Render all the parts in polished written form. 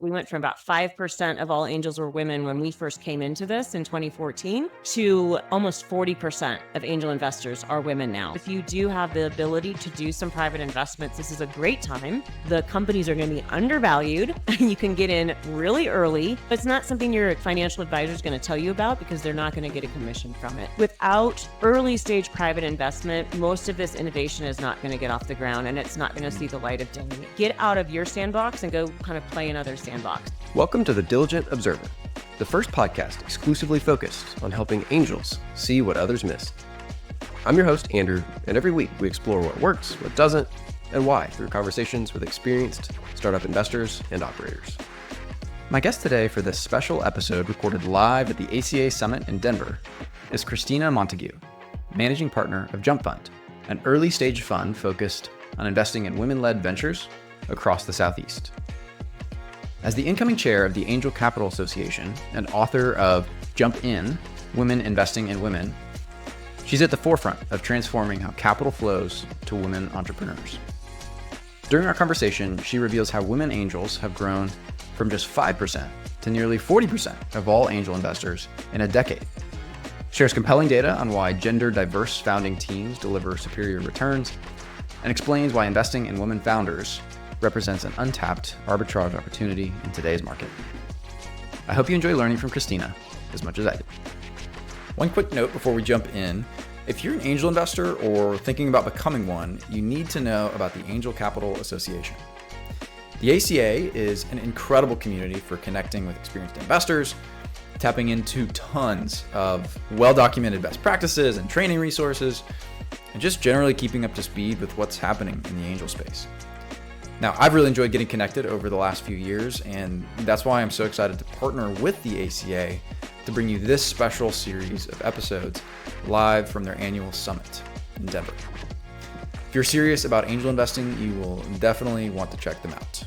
We went from about 5% of all angels were women when we first came into this in 2014 to almost 40% of angel investors are women now. If you do have the ability to do some private investments, this is a great time. The companies are going to be undervalued and you can get in really early. It's not something your financial advisor is going to tell you about because they're not going to get a commission from it. Without early stage private investment, most of this innovation is not going to get off the ground and it's not going to see the light of day. Get out of your sandbox and go kind of play another sandbox. Welcome to The Diligent Observer, the first podcast exclusively focused on helping angels see what others miss. I'm your host, Andrew, and every week we explore what works, what doesn't, and why through conversations with experienced startup investors and operators. My guest today for this special episode recorded live at the ACA Summit in Denver is Kristina Montague, managing partner of JumpFund, an early stage fund focused on investing in women-led ventures across the Southeast. As the incoming chair of the Angel Capital Association and author of Jump In, Women Investing in Women, she's at the forefront of transforming how capital flows to women entrepreneurs. During our conversation, she reveals how women angels have grown from just 5% to nearly 40% of all angel investors in a decade, shares compelling data on why gender-diverse founding teams deliver superior returns, and explains why investing in women founders represents an untapped arbitrage opportunity in today's market. I hope you enjoy learning from Kristina as much as I did. One quick note before we jump in. If you're an angel investor or thinking about becoming one, you need to know about the Angel Capital Association. The ACA is an incredible community for connecting with experienced investors, tapping into tons of well-documented best practices and training resources, and just generally keeping up to speed with what's happening in the angel space. Now, I've really enjoyed getting connected over the last few years, and that's why I'm so excited to partner with the ACA to bring you this special series of episodes live from their annual summit in Denver. If you're serious about angel investing, you will definitely want to check them out.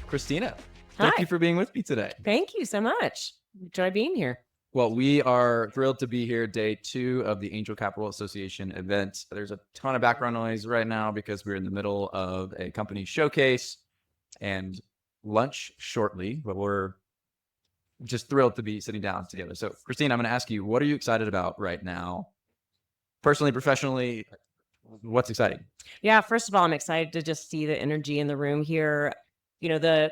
Kristina, thank you for being with me today. Thank you so much. Enjoy being here. Well, we are thrilled to be here, day 2 of the Angel Capital Association event. There's a ton of background noise right now because we're in the middle of a company showcase and lunch shortly, but we're just thrilled to be sitting down together. So, Kristina, I'm going to ask you, what are you excited about right now? Personally, professionally, what's exciting? Yeah, first of all, I'm excited to just see the energy in the room here. You know, the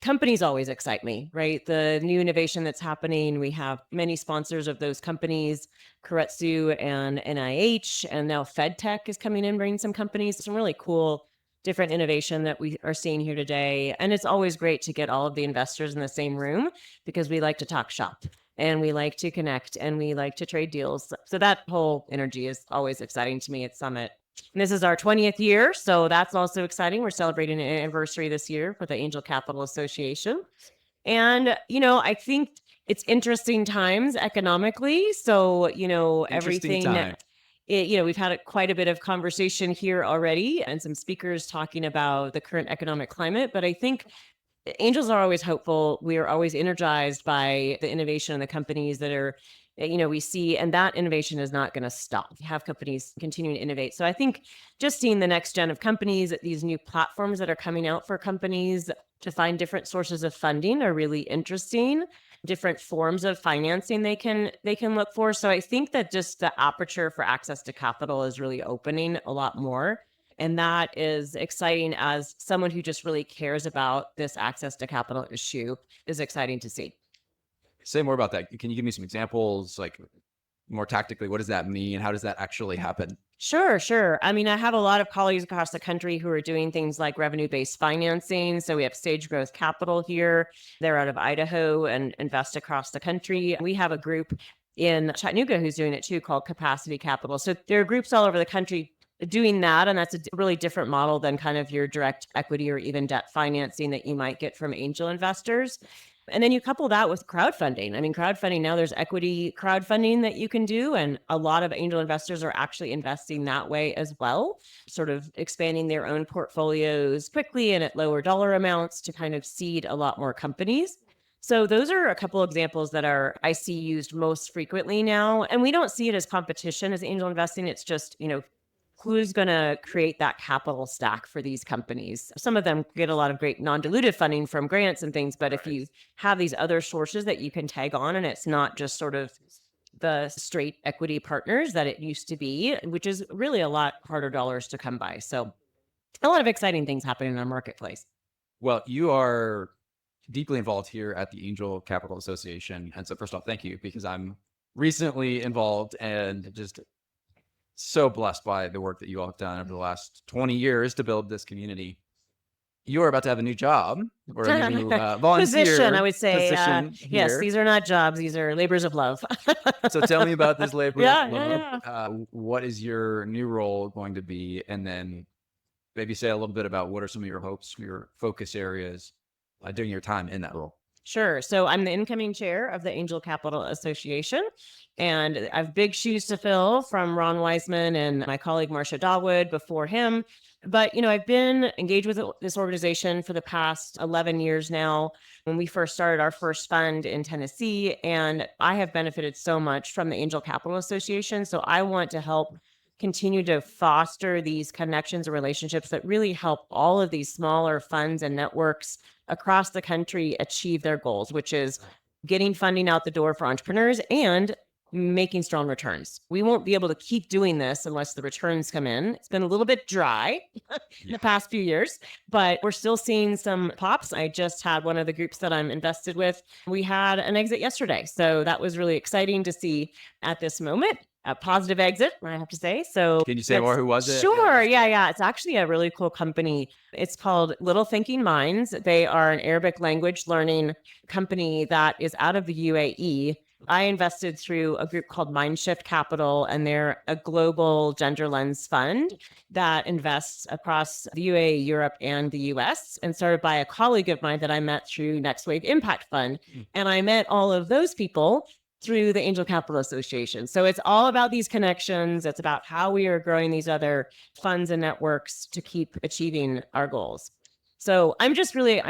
companies always excite me, right? The new innovation that's happening. We have many sponsors of those companies, Keiretsu and NIH, and now FedTech is coming in, bringing some companies, some really cool, different innovation that we are seeing here today. And it's always great to get all of the investors in the same room because we like to talk shop and we like to connect and we like to trade deals. So that whole energy is always exciting to me at Summit. And this is our 20th year, so that's also exciting. We're celebrating an anniversary this year for the Angel Capital Association. And, you know, I think it's interesting times economically. So, you know, everything, we've had quite a bit of conversation here already and some speakers talking about the current economic climate. But I think angels are always hopeful. We are always energized by the innovation and the companies that are, you know, we see, and that innovation is not going to stop. You have companies continuing to innovate. So I think just seeing the next gen of companies, these new platforms that are coming out for companies to find different sources of funding are really interesting. Different forms of financing they can look for. So I think that just the aperture for access to capital is really opening a lot more. And that is exciting as someone who just really cares about this access to capital issue is exciting to see. Say more about that. Can you give me some examples, like more tactically, what does that mean? How does that actually happen? Sure. I mean, I have a lot of colleagues across the country who are doing things like revenue-based financing. So we have Sage Growth Capital here. They're out of Idaho and invest across the country. We have a group in Chattanooga who's doing it too called Capacity Capital. So there are groups all over the country doing that. And that's a really different model than kind of your direct equity or even debt financing that you might get from angel investors. And then you couple that with crowdfunding. I mean, crowdfunding, now there's equity crowdfunding that you can do. And a lot of angel investors are actually investing that way as well, sort of expanding their own portfolios quickly and at lower dollar amounts to kind of seed a lot more companies. So those are a couple examples that I see used most frequently now. And we don't see it as competition as angel investing. It's just, who's going to create that capital stack for these companies. Some of them get a lot of great non-dilutive funding from grants and things, but if you have these other sources that you can tag on, and it's not just sort of the straight equity partners that it used to be, which is really a lot harder dollars to come by. So a lot of exciting things happening in our marketplace. Well, you are deeply involved here at the Angel Capital Association. And so first off, thank you, because I'm recently involved and just so blessed by the work that you all have done over the last 20 years to build this community. You are about to have a new job or a new volunteer position, I would say. position Yes, here. these are not jobs. These are labors of love. So tell me about this labor. Yeah. What is your new role going to be? And then maybe say a little bit about what are some of your hopes, your focus areas during your time in that role. Sure. So I'm the incoming chair of the Angel Capital Association, and I have big shoes to fill from Ron Wiseman and my colleague Marcia Dogwood before him. But, I've been engaged with this organization for the past 11 years now. When we first started our first fund in Tennessee, and I have benefited so much from the Angel Capital Association. So I want to help continue to foster these connections and relationships that really help all of these smaller funds and networks across the country achieve their goals, which is getting funding out the door for entrepreneurs and making strong returns. We won't be able to keep doing this unless the returns come in. It's been a little bit dry in the past few years, but we're still seeing some pops. I just had one of the groups that I'm invested with. We had an exit yesterday. So that was really exciting to see at this moment. A positive exit, I have to say. So can you say more? Who was it? Sure. Yeah. It's actually a really cool company. It's called Little Thinking Minds. They are an Arabic language learning company that is out of the UAE. I invested through a group called Mindshift Capital, and they're a global gender lens fund that invests across the UAE, Europe, and the US, and started by a colleague of mine that I met through Next Wave Impact Fund. And I met all of those people through the Angel Capital Association. So it's all about these connections. It's about how we are growing these other funds and networks to keep achieving our goals. So I'm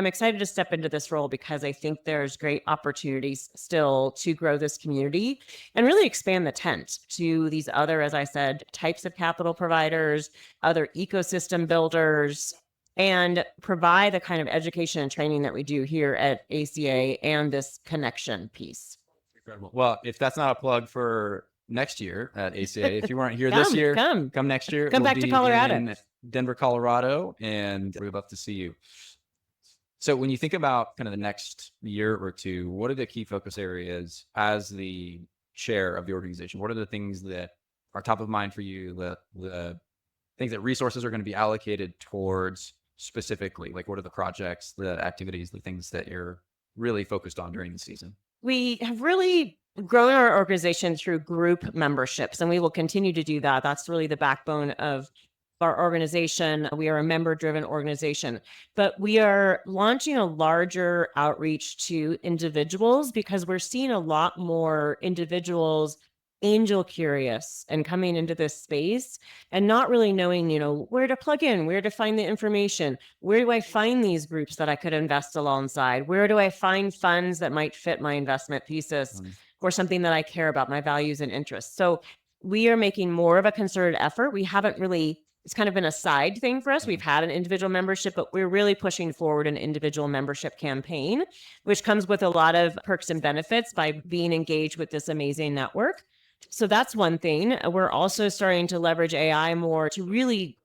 excited to step into this role because I think there's great opportunities still to grow this community and really expand the tent to these other, as I said, types of capital providers, other ecosystem builders, and provide the kind of education and training that we do here at ACA and this connection piece. Incredible. Well, if that's not a plug for next year at ACA, if you weren't here this year, come next year. Come back to Colorado. In Denver, Colorado, and we'd love to see you. So when you think about kind of the next year or two, what are the key focus areas as the chair of the organization? What are the things that are top of mind for you, the things that resources are going to be allocated towards specifically? Like what are the projects, the activities, the things that you're really focused on during the season? We have really grown our organization through group memberships, and we will continue to do that. That's really the backbone of our organization. We are a member-driven organization, but we are launching a larger outreach to individuals because we're seeing a lot more individuals angel curious and coming into this space and not really knowing, where to plug in, where to find the information, where do I find these groups that I could invest alongside, where do I find funds that might fit my investment thesis or something that I care about, my values and interests. So we are making more of a concerted effort. We haven't really, it's kind of been a side thing for us. We've had an individual membership, but we're really pushing forward an individual membership campaign, which comes with a lot of perks and benefits by being engaged with this amazing network. So that's one thing. We're also starting to leverage AI more to really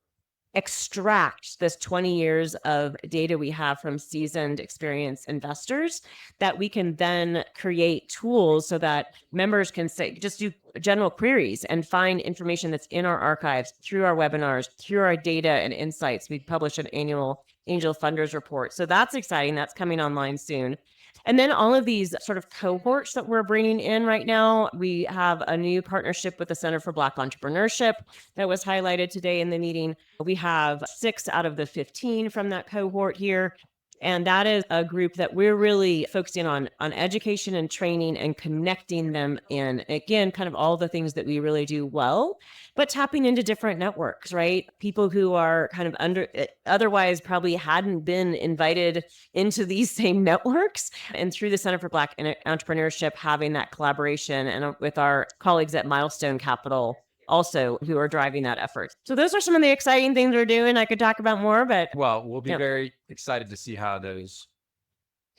extract this 20 years of data we have from seasoned, experienced investors that we can then create tools so that members can just do general queries and find information that's in our archives through our webinars, through our data and insights. We publish an annual Angel Funders report. So that's exciting. That's coming online soon. And then all of these sort of cohorts that we're bringing in right now, we have a new partnership with the Center for Black Entrepreneurship that was highlighted today in the meeting. We have 6 out of the 15 from that cohort here. And that is a group that we're really focusing on education and training and connecting them in. Again, kind of all the things that we really do well, but tapping into different networks, right? People who are kind of otherwise probably hadn't been invited into these same networks. And through the Center for Black Entrepreneurship, having that collaboration and with our colleagues at Milestone Capital also who are driving that effort. So those are some of the exciting things we're doing. I could talk about more, but Well, we'll be yeah. very excited to see how those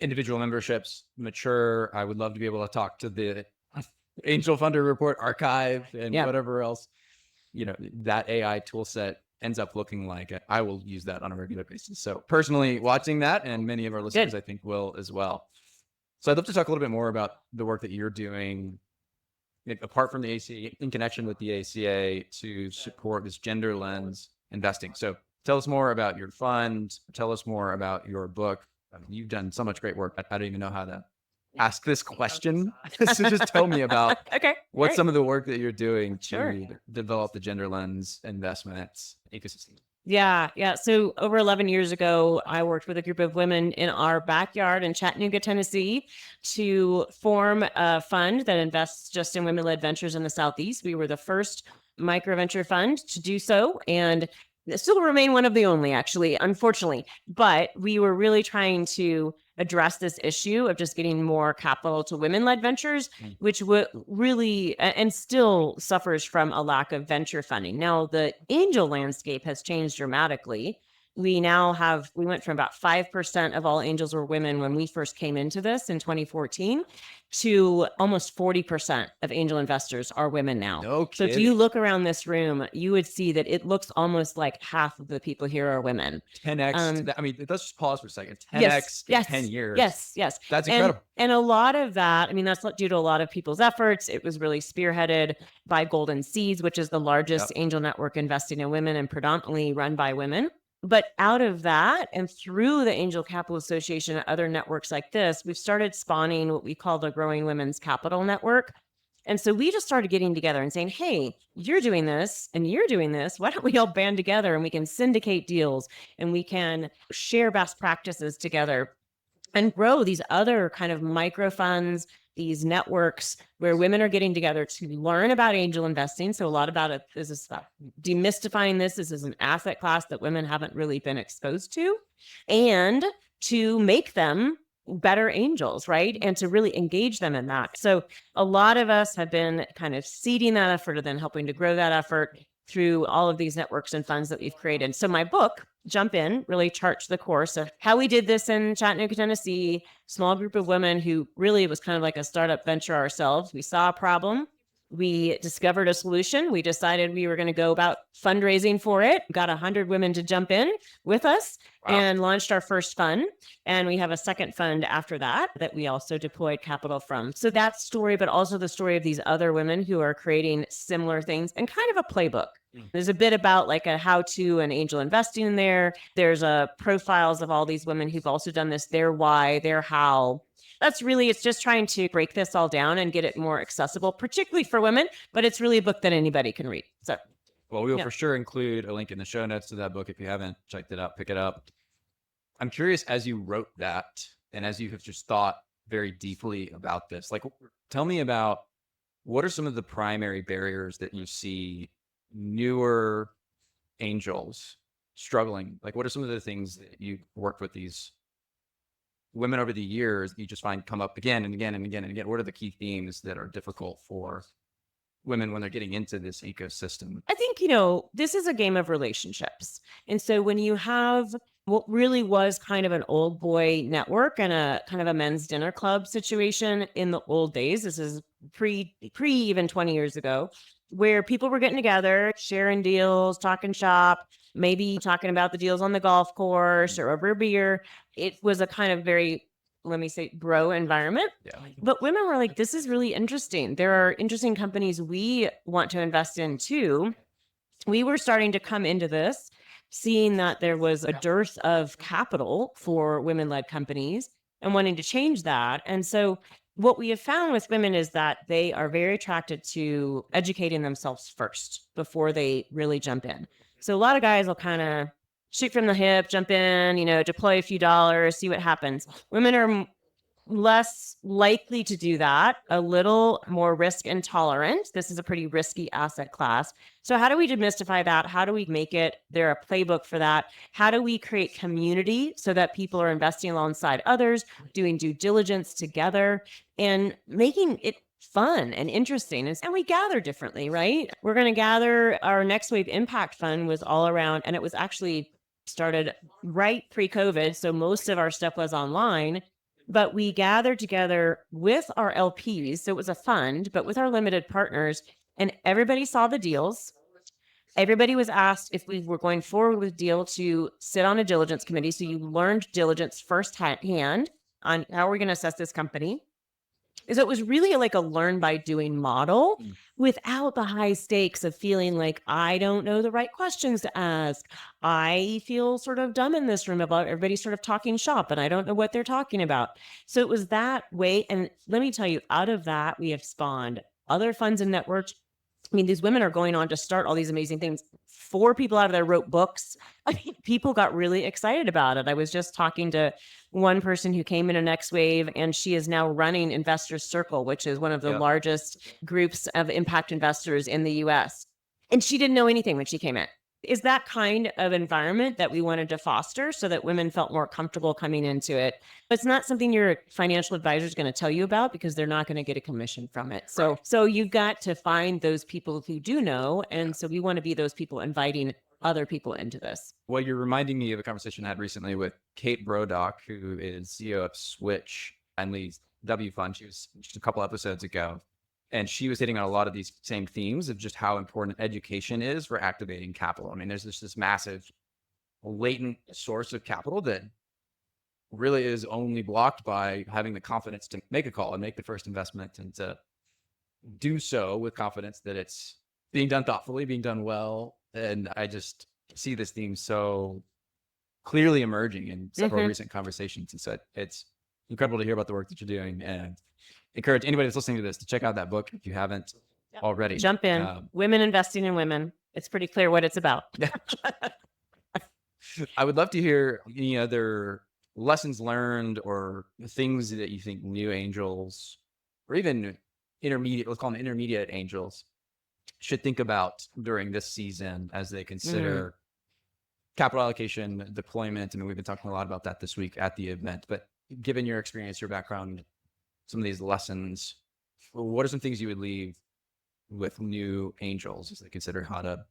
individual memberships mature. I would love to be able to talk to the Angel Funder Report archive and Yeah. whatever else, that AI tool set ends up looking like. I will use that on a regular basis. So personally watching that, and many of our listeners, I think, will as well. So I'd love to talk a little bit more about the work that you're doing apart from the ACA, in connection with the ACA, to support this gender lens investing. So tell us more about your fund. Tell us more about your book. You've done so much great work. I don't even know how to ask this question. So just tell me about what's some of the work that you're doing to develop the gender lens investments ecosystem. Yeah. So over 11 years ago, I worked with a group of women in our backyard in Chattanooga, Tennessee, to form a fund that invests just in women-led ventures in the Southeast. We were the first micro venture fund to do so, and still remain one of the only, actually, unfortunately. But we were really trying to address this issue of just getting more capital to women-led ventures, which would really and still suffers from a lack of venture funding. Now, the angel landscape has changed dramatically. We went from about 5% of all angels were women when we first came into this in 2014 to almost 40% of angel investors are women now. No So if you look around this room, you would see that it looks almost like half of the people here are women. 10x. Let's just pause for a second. 10x in 10 years. Yes. That's incredible. And a lot of that, that's due to a lot of people's efforts. It was really spearheaded by Golden Seeds, which is the largest angel network investing in women and predominantly run by women. But out of that, and through the Angel Capital Association and other networks like this, we've started spawning what we call the Growing Women's Capital Network. And so we just started getting together and saying, hey, you're doing this and you're doing this. Why don't we all band together and we can syndicate deals and we can share best practices together and grow these other kind of micro funds, these networks where women are getting together to learn about angel investing. So a lot about it is about demystifying this. This is an asset class that women haven't really been exposed to, and to make them better angels, right? And to really engage them in that. So a lot of us have been kind of seeding that effort and then helping to grow that effort through all of these networks and funds that we've created. So my book, Jump In, really charts the course of how we did this in Chattanooga, Tennessee, small group of women who really, it was kind of like a startup venture ourselves. We saw a problem. We discovered a solution. We decided we were going to go about fundraising for it, got 100 women to jump in with us and launched our first fund. And we have a second fund after that we also deployed capital from. So that story, but also the story of these other women who are creating similar things and kind of a playbook. There's a bit about like a how-to and angel investing in there. There's profiles of all these women who've also done this, their why, their how. It's just trying to break this all down and get it more accessible, particularly for women, but it's really a book that anybody can read. So, well, we will for sure include a link in the show notes to that book. If you haven't checked it out, pick it up. I'm curious, as you wrote that and as you have just thought very deeply about this, like, tell me about what are some of the primary barriers that you see newer angels struggling? Like, what are some of the things that you've worked with these women over the years you just find come up again and again and again and again? What are the key themes that are difficult for women when they're getting into this ecosystem? I think, this is a game of relationships. And so when you have what really was kind of an old boy network and a kind of a men's dinner club situation in the old days, this is pre even 20 years ago, where people were getting together, sharing deals, talking shop, maybe talking about the deals on the golf course or over a beer. It was a kind of very, let me say, bro environment. Yeah. But women were like, this is really interesting. There are interesting companies we want to invest in too. We were starting to come into this, seeing that there was a dearth of capital for women-led companies and wanting to change that. And so what we have found with women is that they are very attracted to educating themselves first before they really jump in. So a lot of guys will kind of shoot from the hip, jump in, deploy a few dollars, see what happens. Women are less likely to do that, a little more risk intolerant. This is a pretty risky asset class. So how do we demystify that? How do we make it there a playbook for that? How do we create community so that people are investing alongside others, doing due diligence together, and making it fun and interesting. And we gather differently, right? We're going to gather. Our Next Wave Impact Fund was all around, and it was actually started right pre-COVID. So most of our stuff was online, but we gathered together with our LPs. So it was a fund, but with our limited partners, and everybody saw the deals. Everybody was asked if we were going forward with deal to sit on a diligence committee. So you learned diligence firsthand on how we're going to assess this company. So it was really like a learn by doing model without the high stakes of feeling like I don't know the right questions to ask. I feel sort of dumb in this room about everybody sort of talking shop and I don't know what they're talking about. So it was that way. And let me tell you, out of that, we have spawned other funds and networks. I mean, these women are going on to start all these amazing things. 4 people out of there wrote books. I mean, people got really excited about it. I was just talking to one person who came in a Next Wave, and she is now running Investors Circle, which is one of the largest groups of impact investors in the US. And she didn't know anything when she came in. Is that kind of environment that we wanted to foster so that women felt more comfortable coming into it. It's not something your financial advisor is going to tell you about because they're not going to get a commission from it. So you've got to find those people who do know. And so we want to be those people inviting other people into this. Well, you're reminding me of a conversation I had recently with Kate Brodock, who is CEO of Switch and leads WFund. She was just a couple episodes ago. And she was hitting on a lot of these same themes of just how important education is for activating capital. I mean, there's this massive latent source of capital that really is only blocked by having the confidence to make a call and make the first investment, and to do so with confidence that it's being done thoughtfully, being done well. And I just see this theme so clearly emerging in several recent conversations. And so it's incredible to hear about the work that you're doing, and encourage anybody that's listening to this to check out that book if you haven't already. Jump in. Women investing in women. It's pretty clear what it's about. I would love to hear any other lessons learned or things that you think new angels, or even intermediate, let's call them intermediate angels, should think about during this season as they consider capital allocation, deployment. I mean, we've been talking a lot about that this week at the event, but given your experience, your background, some of these lessons, what are some things you would leave with new angels as they consider how to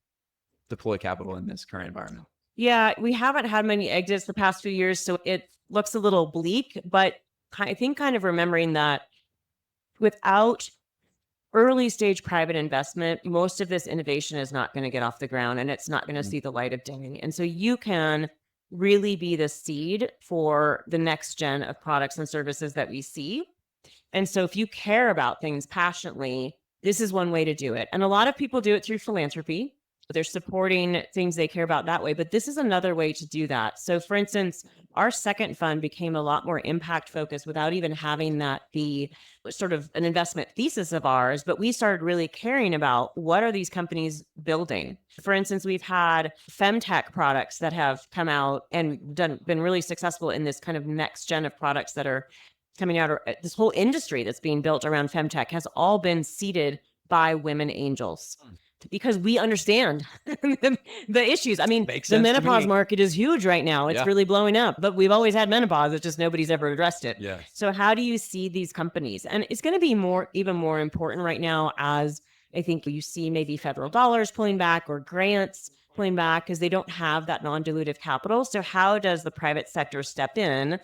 deploy capital in this current environment? Yeah, we haven't had many exits the past few years, so it looks a little bleak, but I think kind of remembering that without early stage private investment, most of this innovation is not going to get off the ground and it's not going to see the light of day. And so you can really be the seed for the next gen of products and services that we see. And so if you care about things passionately, this is one way to do it. And a lot of people do it through philanthropy. They're supporting things they care about that way, but this is another way to do that. So for instance, our second fund became a lot more impact focused without even having that be sort of an investment thesis of ours, but we started really caring about what are these companies building. For instance, we've had femtech products that have come out and been really successful in this kind of next gen of products that are coming out, or this whole industry that's being built around femtech has all been seeded by women angels. Because we understand the issues. I mean, the menopause market is huge right now. It's really blowing up, but we've always had menopause. It's just nobody's ever addressed it. Yeah. So how do you see these companies? And it's going to be even more important right now, as I think you see maybe federal dollars pulling back or grants pulling back because they don't have that non-dilutive capital. So how does the private sector step in?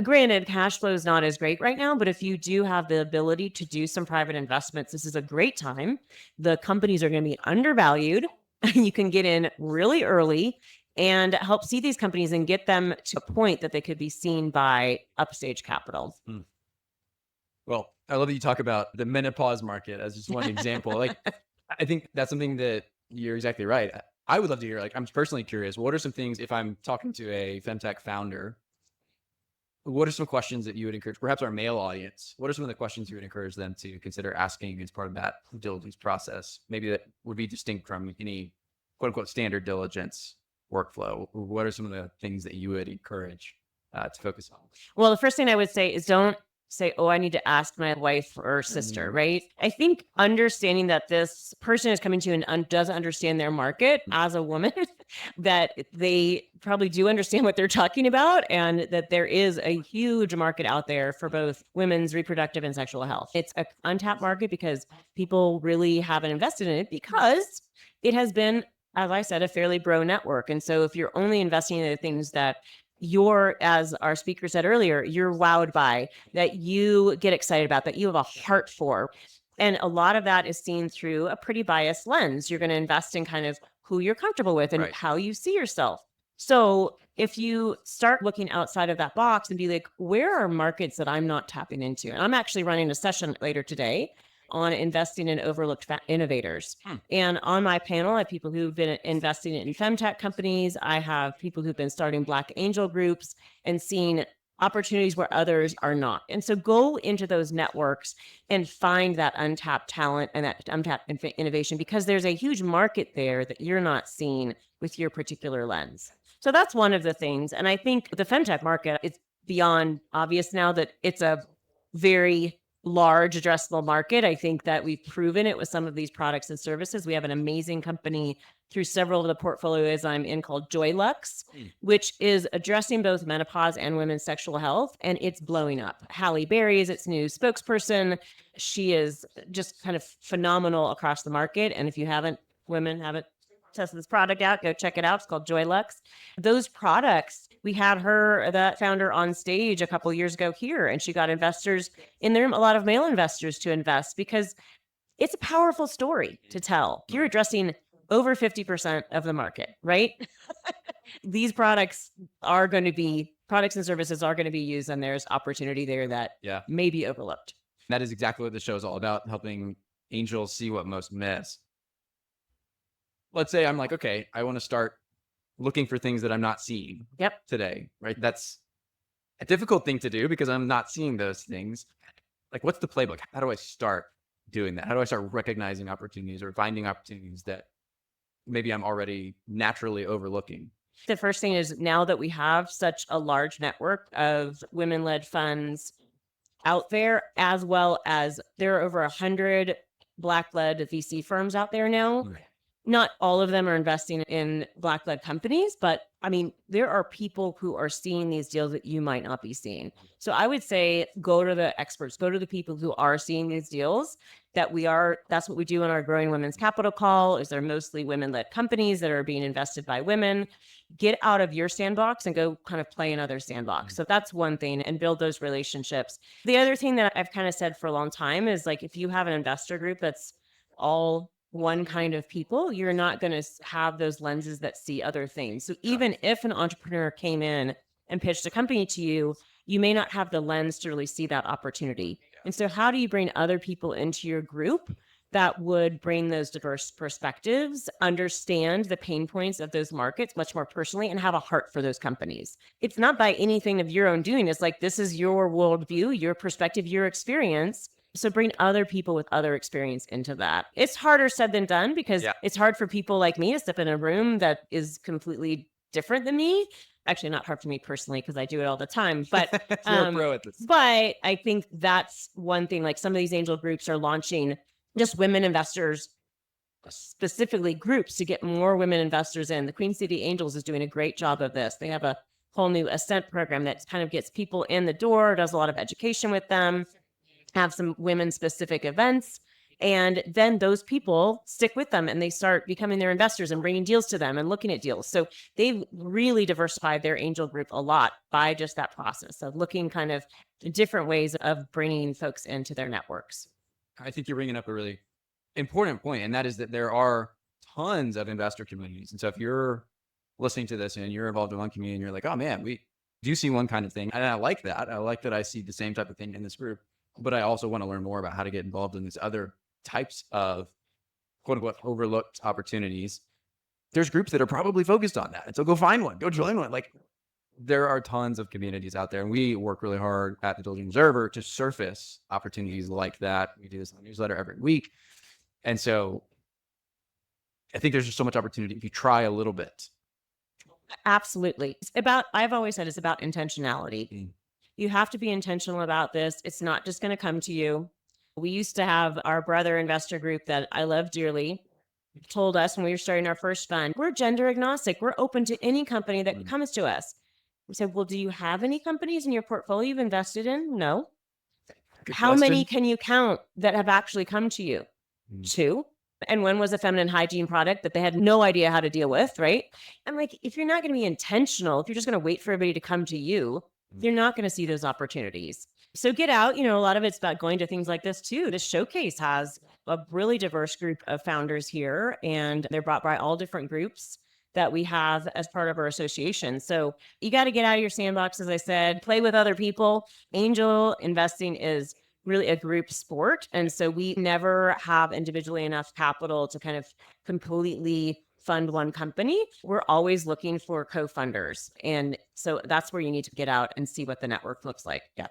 Granted, cash flow is not as great right now, but if you do have the ability to do some private investments, this is a great time. The companies are going to be undervalued. You can get in really early and help see these companies and get them to a point that they could be seen by upstage capital. Well, I love that you talk about the menopause market as just one example. Like, I think that's something that you're exactly right. I would love to hear, like, I'm personally curious, what are some things, if I'm talking to a femtech founder, what are some questions that you would encourage, perhaps our male audience, what are some of the questions you would encourage them to consider asking as part of that diligence process? Maybe that would be distinct from any quote unquote standard diligence workflow. What are some of the things that you would encourage to focus on? Well, the first thing I would say is don't say, oh, I need to ask my wife or sister, right? I think understanding that this person is coming to you and doesn't understand their market as a woman, that they probably do understand what they're talking about, and that there is a huge market out there for both women's reproductive and sexual health. It's an untapped market because people really haven't invested in it because it has been, as I said, a fairly bro network. And so if you're only investing in the things that you're, as our speaker said earlier, you're wowed by, that you get excited about, that you have a heart for. And a lot of that is seen through a pretty biased lens. You're going to invest in kind of who you're comfortable with and how you see yourself. So if you start looking outside of that box and be like, where are markets that I'm not tapping into? And I'm actually running a session later today on investing in overlooked innovators. And on my panel, I have people who've been investing in femtech companies. I have people who've been starting Black angel groups and seeing opportunities where others are not. And so go into those networks and find that untapped talent and that untapped innovation, because there's a huge market there that you're not seeing with your particular lens. So that's one of the things. And I think the femtech market, it's beyond obvious now that it's a very large addressable market. I think that we've proven it with some of these products and services. We have an amazing company through several of the portfolios I'm in called JoyLux, which is addressing both menopause and women's sexual health, and it's blowing up. Halle Berry is its new spokesperson. She is just kind of phenomenal across the market. And if you women haven't tested this product out, go check it out. It's called JoyLux. Those products, we had her, that founder, on stage a couple years ago here, and she got investors in the room, a lot of male investors, to invest, because it's a powerful story to tell. You're addressing over 50% of the market, right? These products and services are going to be used, and there's opportunity there that may be overlooked. That is exactly what the show is all about, helping angels see what most miss. Let's say I'm like, okay, I want to start looking for things that I'm not seeing today, right? That's a difficult thing to do because I'm not seeing those things. Like, what's the playbook? How do I start doing that? How do I start recognizing opportunities or finding opportunities that maybe I'm already naturally overlooking? The first thing is, now that we have such a large network of women-led funds out there, as well as there are over 100 Black-led VC firms out there now. Not all of them are investing in Black-led companies, but I mean, there are people who are seeing these deals that you might not be seeing. So I would say go to the experts, go to the people who are seeing these deals. That's what we do in our Growing Women's Capital call, is they're mostly women-led companies that are being invested by women. Get out of your sandbox and go kind of play another sandbox. So that's one thing, and build those relationships. The other thing that I've kind of said for a long time is, like, if you have an investor group that's all one kind of people, you're not going to have those lenses that see other things. So even if an entrepreneur came in and pitched a company to you, you may not have the lens to really see that opportunity. And so how do you bring other people into your group that would bring those diverse perspectives, understand the pain points of those markets much more personally, and have a heart for those companies? It's not by anything of your own doing. It's like, this is your worldview, your perspective, your experience. So bring other people with other experience into that. It's harder said than done, because it's hard for people like me to step in a room that is completely different than me. Actually, not hard for me personally, because I do it all the time. But You're a pro at this. But I think that's one thing. Like, some of these angel groups are launching just women investors, specifically groups, to get more women investors in. The Queen City Angels is doing a great job of this. They have a whole new Ascent program that kind of gets people in the door, does a lot of education with them, have some women-specific events, and then those people stick with them and they start becoming their investors and bringing deals to them and looking at deals. So they've really diversified their angel group a lot by just that process of looking kind of different ways of bringing folks into their networks. I think you're bringing up a really important point, and that is that there are tons of investor communities. And so if you're listening to this and you're involved in one community and you're like, oh man, we do see one kind of thing, and I like that. I like that I see the same type of thing in this group. But I also want to learn more about how to get involved in these other types of quote unquote overlooked opportunities. There's groups that are probably focused on that. And so go find one, go join one. Like, there are tons of communities out there, and we work really hard at the Diligent Observer to surface opportunities like that. We do this in the newsletter every week. And so I think there's just so much opportunity if you try a little bit. Absolutely. I've always said it's about intentionality. You have to be intentional about this. It's not just going to come to you. We used to have our brother investor group that I love dearly told us when we were starting our first fund, we're gender agnostic. We're open to any company that comes to us. We said, well, do you have any companies in your portfolio you've invested in? No. Good How many question. can you count that have actually come to you? 2. And one was a feminine hygiene product that they had no idea how to deal with, right? I'm like, if you're not going to be intentional, if you're just going to wait for everybody to come to you, you're not going to see those opportunities. So get out. A lot of it's about going to things like this too. This showcase has a really diverse group of founders here, and they're brought by all different groups that we have as part of our association. So you got to get out of your sandbox, as I said, play with other people. Angel investing is really a group sport. And so we never have individually enough capital to kind of completely fund one company. We're always looking for co-funders. And so that's where you need to get out and see what the network looks like. Yeah.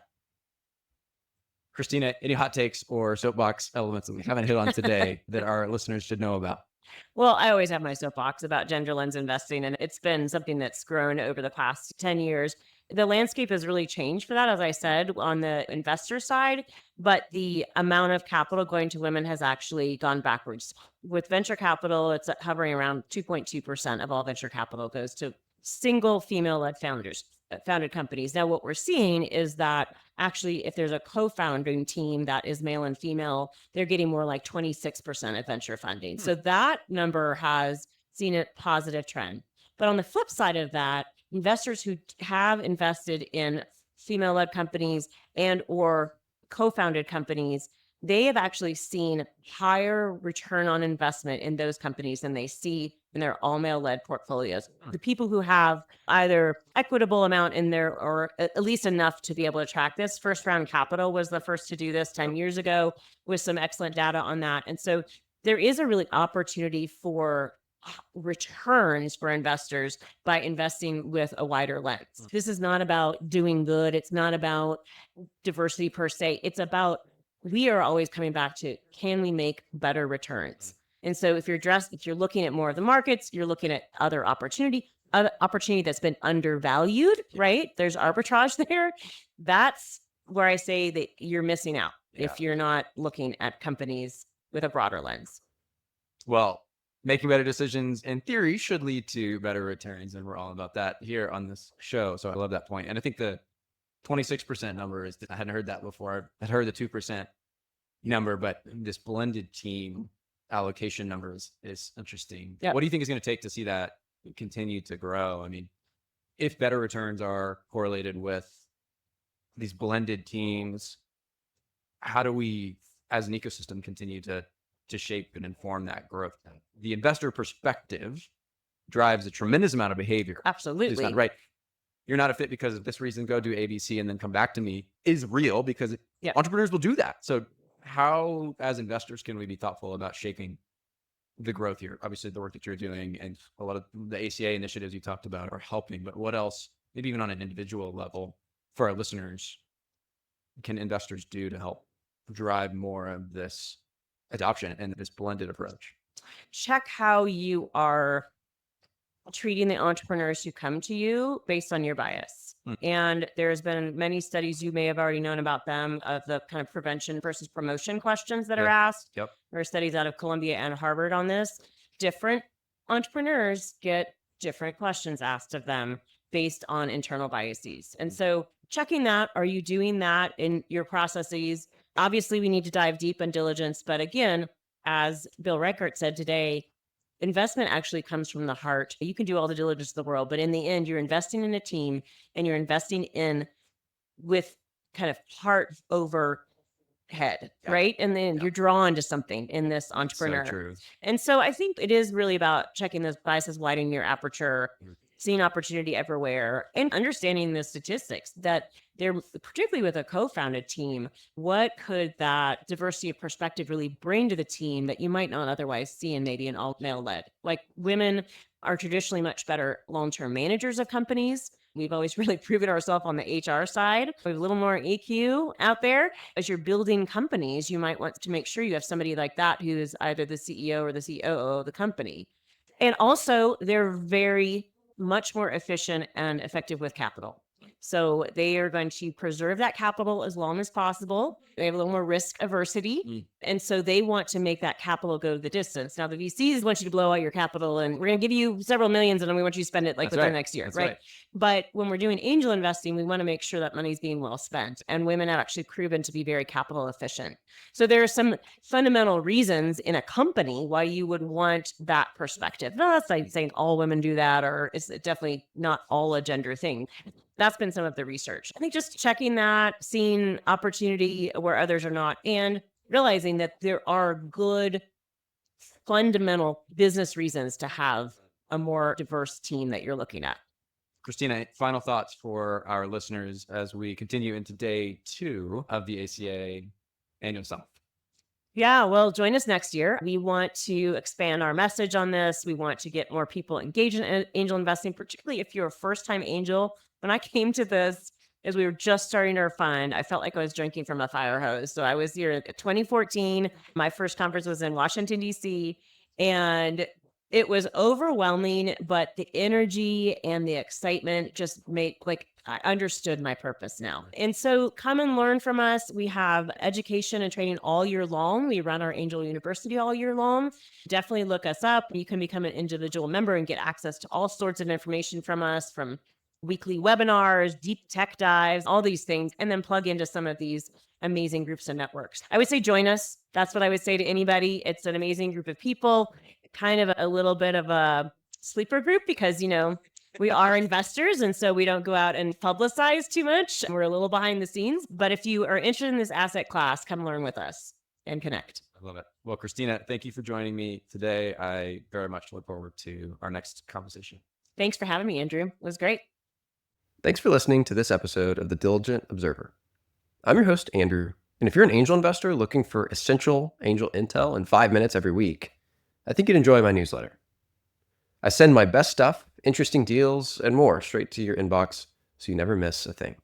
Kristina, any hot takes or soapbox elements that we haven't hit on today that our listeners should know about? Well, I always have my soapbox about gender lens investing, and it's been something that's grown over the past 10 years. The landscape has really changed for that, as I said, on the investor side, but the amount of capital going to women has actually gone backwards. With venture capital, it's hovering around 2.2% of all venture capital goes to single female-led founded companies. Now, what we're seeing is that actually, if there's a co-founding team that is male and female, they're getting more like 26% of venture funding. So that number has seen a positive trend. But on the flip side of that, investors who have invested in female-led companies and or co-founded companies, they have actually seen higher return on investment in those companies than they see in their all male-led portfolios. The people who have either equitable amount in there or at least enough to be able to track this. First Round Capital was the first to do this 10 years ago with some excellent data on that. And so there is a really opportunity for returns for investors by investing with a wider lens. This is not about doing good. It's not about diversity per se. It's about, we are always coming back to, can we make better returns? And so if you're looking at more of the markets, you're looking at other opportunity that's been undervalued, right? There's arbitrage there. That's where I say that you're missing out if you're not looking at companies with a broader lens. Well, making better decisions in theory should lead to better returns. And we're all about that here on this show. So I love that point. And I think the 26% number is, I hadn't heard that before. I had heard the 2% number, but this blended team allocation number is interesting. Yep. What do you think is going to take to see that continue to grow? I mean, if better returns are correlated with these blended teams, how do we, as an ecosystem, continue to shape and inform that growth? The investor perspective drives a tremendous amount of behavior. Absolutely. It's not right. You're not a fit because of this reason, go do ABC and then come back to me, is real because entrepreneurs will do that. So how, as investors, can we be thoughtful about shaping the growth here? Obviously, the work that you're doing and a lot of the ACA initiatives you talked about are helping, but what else, maybe even on an individual level for our listeners, can investors do to help drive more of this adoption and this blended approach? Check how you are treating the entrepreneurs who come to you based on your bias. And there's been many studies, you may have already known about them, of the kind of prevention versus promotion questions that are asked. Yep. There are studies out of Columbia and Harvard on this. Different entrepreneurs get different questions asked of them based on internal biases. And so checking that, are you doing that in your processes? Obviously, we need to dive deep in diligence. But again, as Bill Reichert said today, investment actually comes from the heart. You can do all the diligence in the world, but in the end, you're investing in a team and you're investing in with kind of heart over head, right? And then you're drawn to something in this entrepreneur. So true. And so I think it is really about checking those biases, widening your aperture, seeing opportunity everywhere, and understanding the statistics that they're, particularly with a co-founded team, what could that diversity of perspective really bring to the team that you might not otherwise see in maybe an all male led? Like, women are traditionally much better long-term managers of companies. We've always really proven ourselves on the HR side. We have a little more EQ out there. As you're building companies, you might want to make sure you have somebody like that who is either the CEO or the COO of the company. And also, they're very much more efficient and effective with capital. So they are going to preserve that capital as long as possible. They have a little more risk aversity. And so they want to make that capital go the distance. Now, the VCs want you to blow out your capital and we're going to give you several millions and then we want you to spend it like That's within the right. next year, That's right? right. But when we're doing angel investing, we want to make sure that money's being well spent. And women have actually proven to be very capital efficient. So there are some fundamental reasons in a company why you would want that perspective. No, that's like saying all women do that, or it's definitely not all a gender thing. That's been some of the research. I think just checking that, seeing opportunity where others are not, and realizing that there are good fundamental business reasons to have a more diverse team that you're looking at. Kristina, final thoughts for our listeners as we continue into day 2 of the ACA annual summit. Yeah, well, join us next year. We want to expand our message on this. We want to get more people engaged in angel investing, particularly if you're a first-time angel. When I came to this, as we were just starting our fund, I felt like I was drinking from a fire hose. So I was here in 2014. My first conference was in Washington, D.C., and it was overwhelming, but the energy and the excitement just made, like, I understood my purpose now. And so come and learn from us. We have education and training all year long. We run our Angel University all year long. Definitely look us up. You can become an individual member and get access to all sorts of information from us, from weekly webinars, deep tech dives, all these things, and then plug into some of these amazing groups and networks. I would say join us. That's what I would say to anybody. It's an amazing group of people, kind of a little bit of a sleeper group because, we are investors, and so we don't go out and publicize too much. We're a little behind the scenes, but if you are interested in this asset class, come learn with us and connect. I love it. Well, Kristina, thank you for joining me today. I very much look forward to our next conversation. Thanks for having me, Andrew. It was great. Thanks for listening to this episode of The Diligent Observer. I'm your host, Andrew, and if you're an angel investor looking for essential angel intel in 5 minutes every week, I think you'd enjoy my newsletter. I send my best stuff, interesting deals, and more straight to your inbox so you never miss a thing.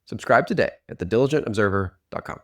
Subscribe today at thediligentobserver.com.